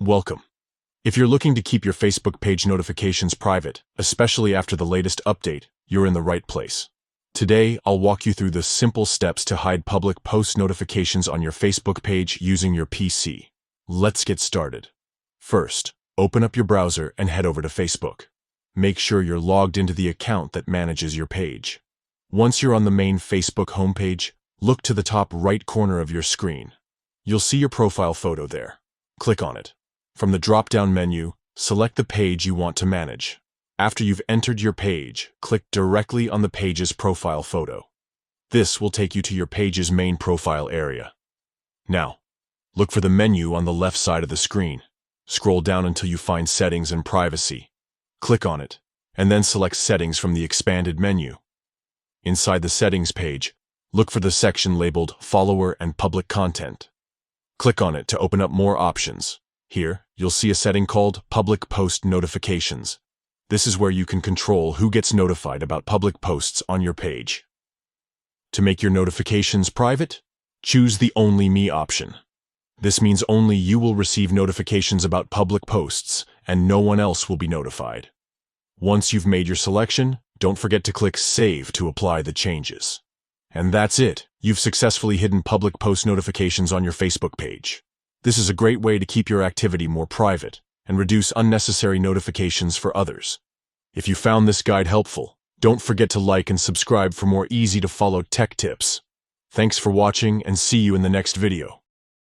Welcome. If you're looking to keep your Facebook page notifications private, especially after the latest update, you're in the right place. Today, I'll walk you through the simple steps to hide public post notifications on your Facebook page using your PC. Let's get started. First, open up your browser and head over to Facebook. Make sure you're logged into the account that manages your page. Once you're on the main Facebook homepage, look to the top right corner of your screen. You'll see your profile photo there. Click on it. From the drop-down menu, select the page you want to manage. After you've entered your page, click directly on the page's profile photo. This will take you to your page's main profile area. Now, look for the menu on the left side of the screen. Scroll down until you find Settings and Privacy. Click on it, and then select Settings from the expanded menu. Inside the Settings page, look for the section labeled Follower and Public Content. Click on it to open up more options. Here, you'll see a setting called Public Post Notifications. This is where you can control who gets notified about public posts on your page. To make your notifications private, choose the Only Me option. This means only you will receive notifications about public posts, and no one else will be notified. Once you've made your selection, don't forget to click Save to apply the changes. And that's it. You've successfully hidden public post notifications on your Facebook page. This is a great way to keep your activity more private and reduce unnecessary notifications for others. If you found this guide helpful, don't forget to like and subscribe for more easy-to-follow tech tips. Thanks for watching and see you in the next video.